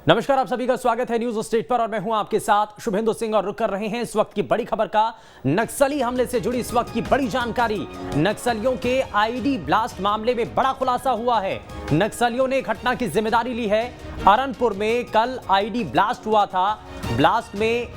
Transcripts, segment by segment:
नमस्कार, आप सभी का स्वागत है न्यूज स्टेट पर और मैं हूं आपके साथ शुभेंदु सिंह और रुक कर रहे हैं इस वक्त की बड़ी खबर का। नक्सली हमले से जुड़ी इस वक्त की बड़ी जानकारी। नक्सलियों के आईडी ब्लास्ट मामले में बड़ा खुलासा हुआ है। नक्सलियों ने घटना की जिम्मेदारी ली है। अरनपुर में कल आईडी ब्लास्ट हुआ था। ब्लास्ट में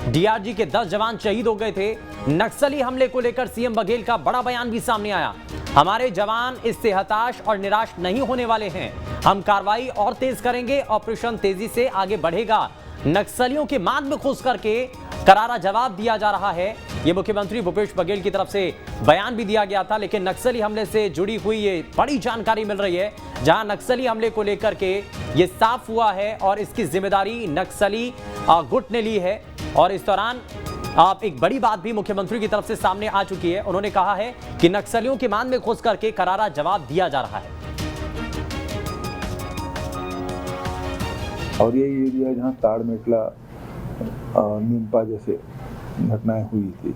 डीआरजी के 10 जवान शहीद हो गए थे। नक्सली हमले को लेकर सीएम बघेल का बड़ा बयान भी सामने आया। हमारे जवान इससे हताश और निराश नहीं होने वाले हैं। हम कार्रवाई और तेज करेंगे, ऑपरेशन तेजी से आगे बढ़ेगा। नक्सलियों के मांग में घुस करके करारा जवाब दिया जा रहा है। यह मुख्यमंत्री भूपेश बघेल की तरफ से बयान भी दिया गया था, लेकिन नक्सली हमले से जुड़ी हुई ये बड़ी जानकारी मिल रही है, जहां नक्सली हमले को लेकर के ये साफ हुआ है और इसकी जिम्मेदारी नक्सली गुट ने ली है। और इस दौरान आप एक बड़ी बात भी मुख्यमंत्री की तरफ से सामने आ चुकी है। उन्होंने कहा है कि नक्सलियों के मांग में घुस करके करारा जवाब दिया जा रहा है। और ये एरिया जहाँ ताड़ मेटला नीमपा जैसे घटनाएं हुई थी,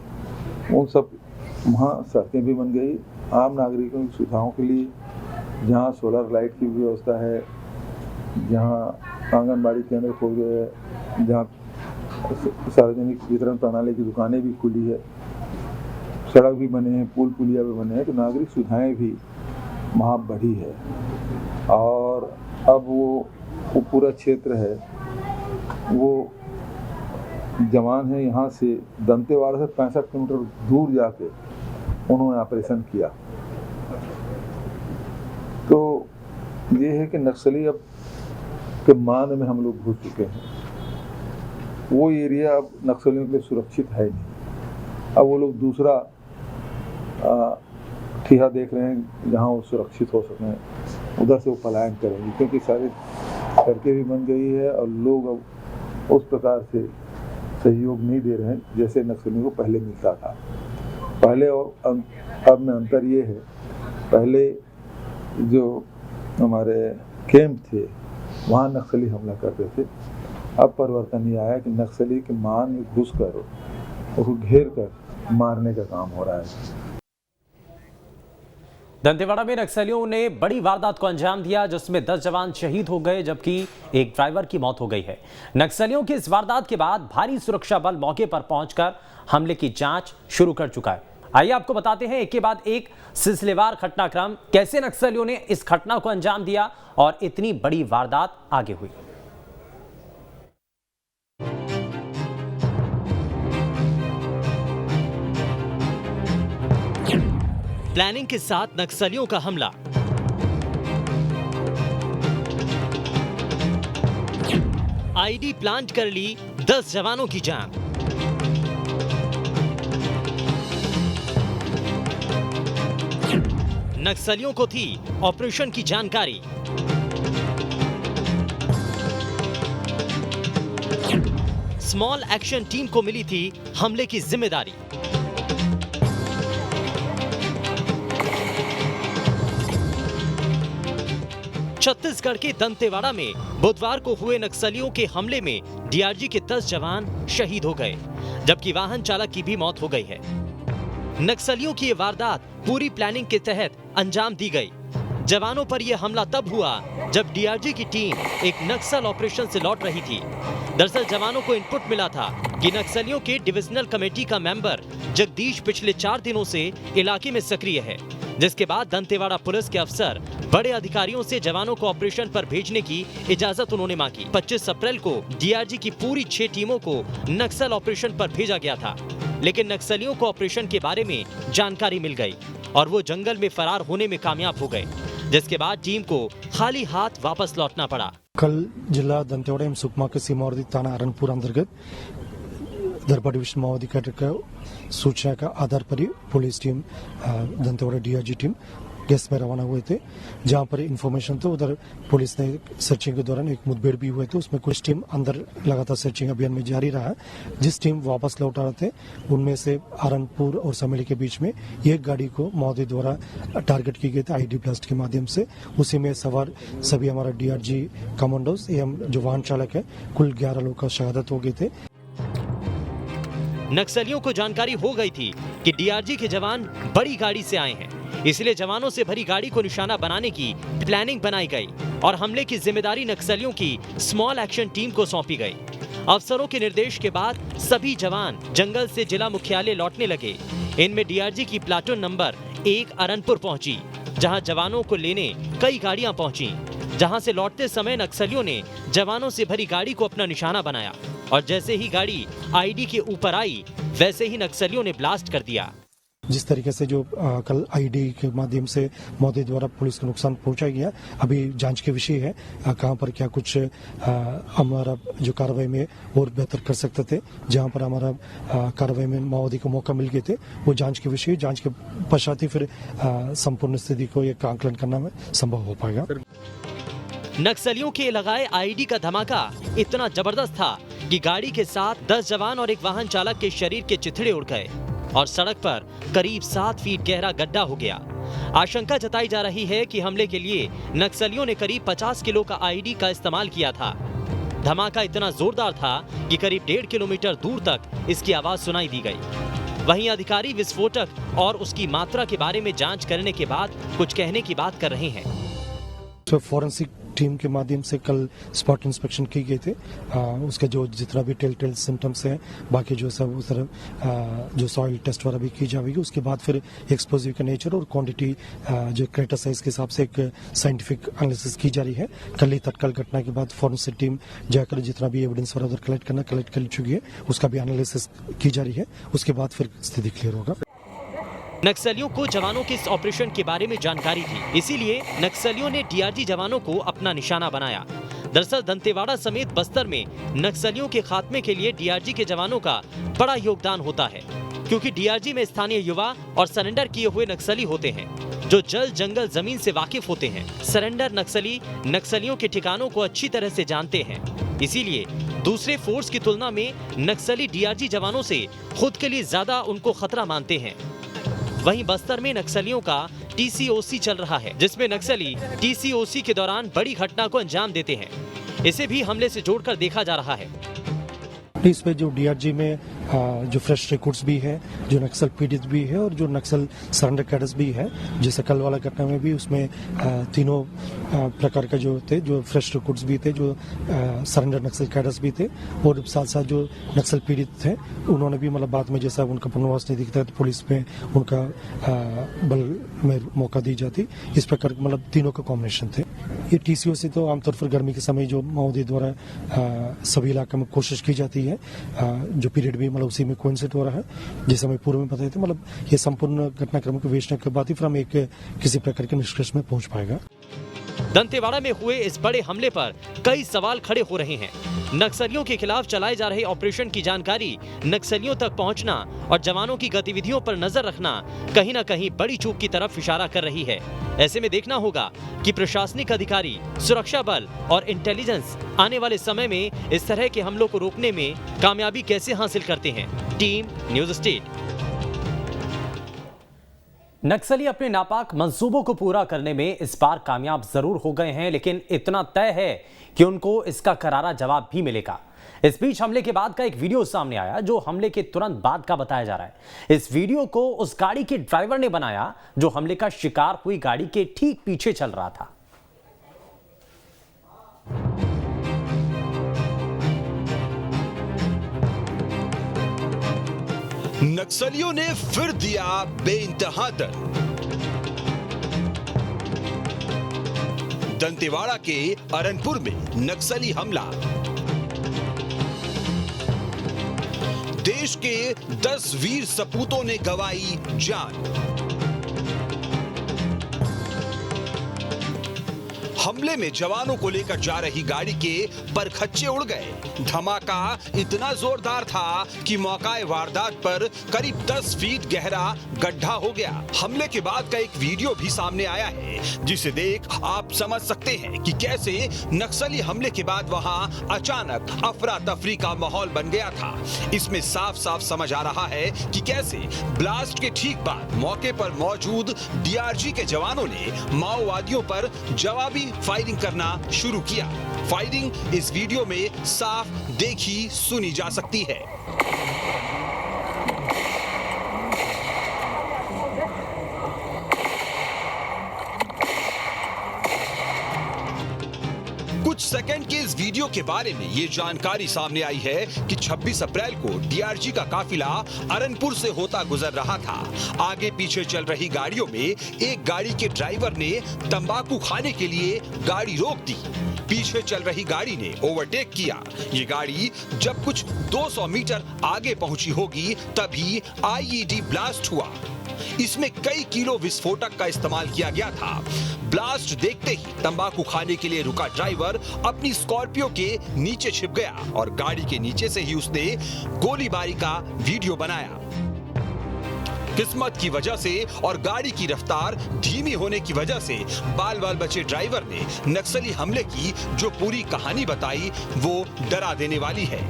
वो सब वहाँ सड़कें भी बन गई आम नागरिकों की सुविधाओं के लिए। जहाँ सोलर लाइट की व्यवस्था है, जहाँ आंगनबाड़ी केंद्र खोल गए हैं, जहाँ सार्वजनिक वितरण प्रणाली की दुकानें भी खुली है, सड़क भी बने हैं, पुल पुलिया भी बने हैं, तो नागरिक सुविधाएं भी वहाँ बढ़ी है। और अब वो पूरा क्षेत्र है, वो जवान है, यहाँ से दंतेवाड़ा से 65 किलोमीटर दूर जाके उन्होंने ऑपरेशन किया। तो ये है कि नक्सली अब के मान में हम लोग घुस चुके हैं। वो एरिया अब नक्सलियों के लिए सुरक्षित है नहीं। अब वो लोग दूसरा ठिया देख रहे हैं जहाँ वो सुरक्षित हो सकें, उधर से वो पलायन करेंगे, क्योंकि सारी सड़कें भी बन गई है और लोग अब उस प्रकार से सहयोग नहीं दे रहे हैं जैसे नक्सलियों को पहले मिलता था। पहले और अब में अंतर ये है, पहले जो हमारे कैंप थे वहाँ नक्सली हमला करते थे। अब परिवर्तन ये आया कि नक्सली के मान में घुस कर उसको घेर कर मारने का काम हो रहा है। दंतेवाड़ा में नक्सलियों ने बड़ी वारदात को अंजाम दिया, जिसमें 10 जवान शहीद हो गए जबकि एक ड्राइवर की मौत हो गई है। नक्सलियों की इस वारदात के बाद भारी सुरक्षा बल मौके पर पहुंचकर हमले की जांच शुरू कर चुका है। आइए आपको बताते हैं एक के बाद एक सिलसिलेवार घटनाक्रम, कैसे नक्सलियों ने इस घटना को अंजाम दिया और इतनी बड़ी वारदात आगे हुई। प्लानिंग के साथ नक्सलियों का हमला। आईडी प्लांट कर ली 10 जवानों की जान। नक्सलियों को थी ऑपरेशन की जानकारी। स्मॉल एक्शन टीम को मिली थी हमले की जिम्मेदारी। छत्तीसगढ़ के दंतेवाड़ा में बुधवार को हुए नक्सलियों के हमले में डीआरजी के 10 जवान शहीद हो गए, जबकि वाहन चालक की भी मौत हो गई है। नक्सलियों की ये वारदात पूरी प्लानिंग के तहत अंजाम दी गई। जवानों पर यह हमला तब हुआ जब डीआरजी की टीम एक नक्सल ऑपरेशन से लौट रही थी। दरअसल जवानों को इनपुट मिला था कि नक्सलियों के डिविजनल कमेटी का मेंबर जगदीश पिछले 4 दिनों से इलाके में सक्रिय है, जिसके बाद दंतेवाड़ा पुलिस के अफसर बड़े अधिकारियों से जवानों को ऑपरेशन पर भेजने की इजाजत उन्होंने मांगी। 25 अप्रैल को डीआरजी की पूरी 6 टीमों को नक्सल ऑपरेशन पर भेजा गया था, लेकिन नक्सलियों को ऑपरेशन के बारे में जानकारी मिल गई और वो जंगल में फरार होने में कामयाब हो गए, जिसके बाद टीम को खाली हाथ वापस लौटना पड़ा। कल जिला दंतेवाड़ा एवं सुकमा के सीमावर्ती थाना अरनपुर अंतर्गत दरबा डिवीजन माओवादी कैडर का सूचना का आधार पर ही police team Dantewada DRG team गश्त में रवाना हुए थे। जहां पर इंफॉर्मेशन तो उधर पुलिस ने सर्चिंग के दौरान एक मुठभेड़ भी हुए थे, उसमें कुछ टीम अंदर लगातार सर्चिंग अभियान में जारी रहा। जिस टीम वापस लौट रहे थे उनमें से अरनपुर और समेली के बीच में एक गाड़ी को माओवादी द्वारा टारगेट की गई थी आईडी ब्लास्ट के माध्यम से। उसी में सवार सभी हमारा डीआरजी कमांडोज एवं जो वाहन चालक है, कुल 11 लोग का शहादत हो गए थे। नक्सलियों को जानकारी हो गई थी कि डीआरजी के जवान बड़ी गाड़ी से आए हैं, इसलिए जवानों से भरी गाड़ी को निशाना बनाने की प्लानिंग बनाई गई। और हमले की जिम्मेदारी नक्सलियों की स्मॉल एक्शन टीम को सौंपी गई। अफसरों के निर्देश के बाद सभी जवान जंगल से जिला मुख्यालय लौटने लगे। इनमें डीआरजी की प्लाटून नंबर 1 अरनपुर पहुंची, जहां जवानों को लेने कई गाड़ियां पहुंची, जहां से लौटते समय नक्सलियों ने जवानों से भरी गाड़ी को अपना निशाना बनाया और जैसे ही गाड़ी आईडी के ऊपर आई वैसे ही नक्सलियों ने ब्लास्ट कर दिया। जिस तरीके से जो कल आईडी के माध्यम से मोदी द्वारा पुलिस को नुकसान पहुंचाया गया, अभी जांच के विषय है कहां पर क्या कुछ हमारा जो कार्रवाई में और बेहतर कर सकते थे, जहां पर हमारा कार्रवाई में माओवादी को मौका मिल गए थे, वो जांच के विषय, जांच के पश्चात ही फिर संपूर्ण स्थिति को एक आंकलन करना में संभव हो पाएगा। नक्सलियों के लगाए आईडी का धमाका इतना जबरदस्त था कि गाड़ी के साथ 10 जवान और एक वाहन चालक के शरीर के चिथड़े उड़ गए और सड़क पर करीब 7 फीट गहरा गड्ढा हो गया। आशंका जताई जा रही है कि हमले के लिए नक्सलियों ने करीब 50 किलो का आईडी का इस्तेमाल किया था। धमाका इतना जोरदार था कि करीब 1.5 किलोमीटर दूर तक इसकी आवाज सुनाई दी गई। वहीं अधिकारी विस्फोटक और उसकी मात्रा के बारे में जांच करने के बाद कुछ कहने की बात कर रहे हैं। तो फॉरेंसिक टीम के माध्यम से कल स्पॉट इंस्पेक्शन की गई थे, उसके जो जितना भी टेल सिम्टम्स हैं, बाकी जो सब उस तरह जो सॉइल टेस्ट वगैरह भी की जाएगी, उसके बाद फिर एक्सप्लोजिव का नेचर और क्वांटिटी जो क्रेटर साइज के हिसाब से एक साइंटिफिक एनालिसिस की जा रही है। कल ही तत्काल घटना के बाद फॉरेंसिक टीम जाकर जितना भी एविडेंस वगैरह उधर कलेक्ट कर चुकी है, उसका भी एनालिसिस की जा रही है, उसके बाद फिर स्थिति क्लियर होगा। नक्सलियों को जवानों के इस ऑपरेशन के बारे में जानकारी थी, इसीलिए नक्सलियों ने डीआरजी जवानों को अपना निशाना बनाया। दरअसल दंतेवाड़ा समेत बस्तर में नक्सलियों के खात्मे के लिए डीआरजी के जवानों का बड़ा योगदान होता है, क्योंकि डीआरजी में स्थानीय युवा और सरेंडर किए हुए नक्सली होते हैं जो जल जंगल जमीन से वाकिफ होते हैं। सरेंडर नक्सली नक्सलियों के ठिकानों को अच्छी तरह से जानते हैं, इसीलिए दूसरे फोर्स की तुलना में नक्सली डीआरजी जवानों से खुद के लिए ज्यादा उनको खतरा मानते हैं। वहीं बस्तर में नक्सलियों का टीसीओसी चल रहा है, जिसमें नक्सली टीसीओसी के दौरान बड़ी घटना को अंजाम देते हैं। इसे भी हमले से जोड़कर देखा जा रहा है। इसमें जो डीआरजी में जो फ्रेश रिक्रूट्स भी है, जो नक्सल पीड़ित भी है और जो नक्सल सरेंडर कैडर्स भी है, जैसे कल वाला घटना में भी उसमें तीनों प्रकार का जो थे, जो फ्रेश रिक्रूट्स भी थे, जो सरेंडर नक्सल कैडर्स भी थे और साथ साथ जो नक्सल पीड़ित थे, उन्होंने भी मतलब बाद में जैसा उनका पुनर्वास नहीं दिखता तो पुलिस में उनका बल में मौका दी जाती, इस प्रकार मतलब तीनों का कॉम्बिनेशन थे। ये टीसीओ से तो आमतौर पर गर्मी के समय जो माओवादी द्वारा सभी इलाके में कोशिश की जाती है, जो पीरियड भी मतलब उसी में कोइंसिड हो रहा है, जैसे हमें पूर्व में बताया था, मतलब ये संपूर्ण घटनाक्रम को बेचने के बाद ही फिर हम एक किसी प्रकार के निष्कर्ष में पहुंच पाएगा। दंतेवाड़ा में हुए इस बड़े हमले पर कई सवाल खड़े हो रहे हैं। नक्सलियों के खिलाफ चलाए जा रहे ऑपरेशन की जानकारी नक्सलियों तक पहुंचना और जवानों की गतिविधियों पर नजर रखना कहीं न कहीं बड़ी चूक की तरफ इशारा कर रही है। ऐसे में देखना होगा कि प्रशासनिक अधिकारी, सुरक्षा बल और इंटेलिजेंस आने वाले समय में इस तरह के हमलों को रोकने में कामयाबी कैसे हासिल करते हैं। Team news state. नक्सली अपने नापाक मंसूबों को पूरा करने में इस बार कामयाब जरूर हो गए हैं, लेकिन इतना तय है कि उनको इसका करारा जवाब भी मिलेगा। इस बीच हमले के बाद का एक वीडियो सामने आया जो हमले के तुरंत बाद का बताया जा रहा है। इस वीडियो को उस गाड़ी के ड्राइवर ने बनाया जो हमले का शिकार हुई गाड़ी के ठीक पीछे चल रहा था। नक्सलियों ने फिर दिया बेइंतहा दर्द। दंतेवाड़ा के अरनपुर में नक्सली हमला। देश के 10 वीर सपूतों ने गंवाई जान। हमले में जवानों को लेकर जा रही गाड़ी के परखच्चे उड़ गए। धमाका इतना जोरदार था कि मौकाए वारदात पर करीब 10 फीट गहरा गड्ढा हो गया। हमले के बाद का एक वीडियो भी सामने आया है, जिसे देख आप समझ सकते हैं कि कैसे नक्सली हमले के बाद वहां अचानक अफरा तफरी का माहौल बन गया था। इसमें साफ साफ समझ आ रहा है कि कैसे ब्लास्ट के ठीक बाद मौके पर मौजूद डीआरजी के जवानों ने माओवादियों पर जवाबी फायरिंग करना शुरू किया। फायरिंग इस वीडियो में साफ देखी सुनी जा सकती है। कुछ सेकंड के इस वीडियो के बारे में ये जानकारी सामने आई है कि 26 अप्रैल को डीआरजी का काफिला अरनपुर से होता गुजर रहा था। आगे पीछे चल रही गाड़ियों में एक गाड़ी के ड्राइवर ने तंबाकू खाने के लिए गाड़ी रोक दी। पीछे चल रही गाड़ी ने ओवरटेक किया। ये गाड़ी जब कुछ 200 मीटर आगे पहुंची होगी तभी आईईडी ब्लास्ट हुआ। इसमें कई किलो विस्फोटक का इस्तेमाल किया गया था। ब्लास्ट देखते ही तंबाकू खाने के लिए रुका ड्राइवर अपनी स्कॉर्पियो के नीचे छिप गया और गाड़ी के नीचे से ही उसने गोलीबारी का वीडियो बनाया। किस्मत की वजह से और गाड़ी की रफ्तार धीमी होने की वजह से बाल बाल बचे ड्राइवर ने नक्सली हमले की जो पूरी कहानी बताई वो डरा देने वाली है।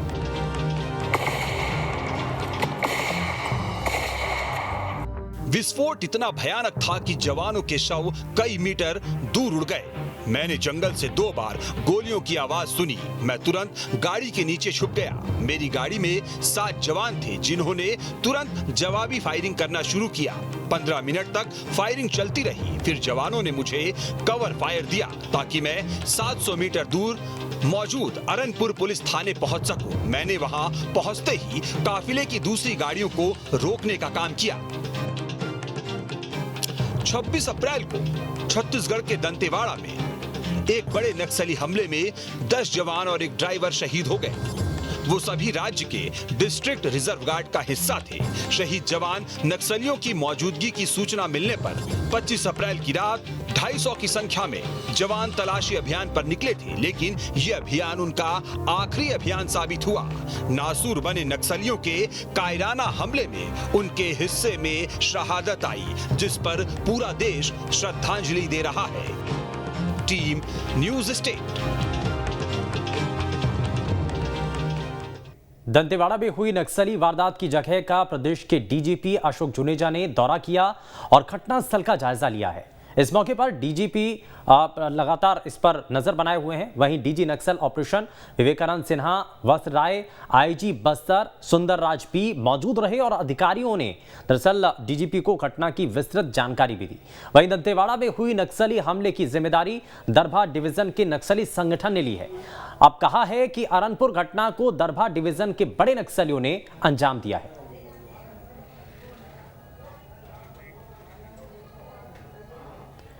विस्फोट इतना भयानक था कि जवानों के शव कई मीटर दूर उड़ गए। मैंने जंगल से 2 बार गोलियों की आवाज सुनी। मैं तुरंत गाड़ी के नीचे छुप गया। मेरी गाड़ी में 7 जवान थे जिन्होंने तुरंत जवाबी फायरिंग करना शुरू किया। 15 मिनट तक फायरिंग चलती रही। फिर जवानों ने मुझे कवर फायर दिया ताकि मैं 700 मीटर दूर मौजूद अरनपुर पुलिस थाने पहुंच सकूं। मैंने वहां पहुंचते ही काफिले की दूसरी गाड़ियों को रोकने का काम किया। 26 अप्रैल को छत्तीसगढ़ के दंतेवाड़ा में एक बड़े नक्सली हमले में 10 जवान और एक ड्राइवर शहीद हो गए। वो सभी राज्य के डिस्ट्रिक्ट रिजर्व गार्ड का हिस्सा थे। शहीद जवान नक्सलियों की मौजूदगी की सूचना मिलने पर 25 अप्रैल की रात 250 की संख्या में जवान तलाशी अभियान पर निकले थे, लेकिन यह अभियान उनका आखिरी अभियान साबित हुआ। नासूर बने नक्सलियों के कायराना हमले में उनके हिस्से में शहादत आई, जिस पर पूरा देश श्रद्धांजलि दे रहा है। Team news state. दंतेवाड़ा में हुई नक्सली वारदात की जगह का प्रदेश के डीजीपी अशोक जुनेजा ने दौरा किया और घटनास्थल का जायजा लिया है। इस मौके पर डीजीपी लगातार इस पर नजर बनाए हुए हैं। वहीं डीजी नक्सल ऑपरेशन विवेकानंद सिन्हा, वस्त्र राय, आईजी बस्तर सुंदर राज भी मौजूद रहे और अधिकारियों ने दरअसल डीजीपी को घटना की विस्तृत जानकारी भी दी। वहीं दंतेवाड़ा में हुई नक्सली हमले की जिम्मेदारी दरभा डिवीजन के नक्सली संगठन ने ली है। अब कहा है कि अरनपुर घटना को दरभा डिवीजन के बड़े नक्सलियों ने अंजाम दिया है।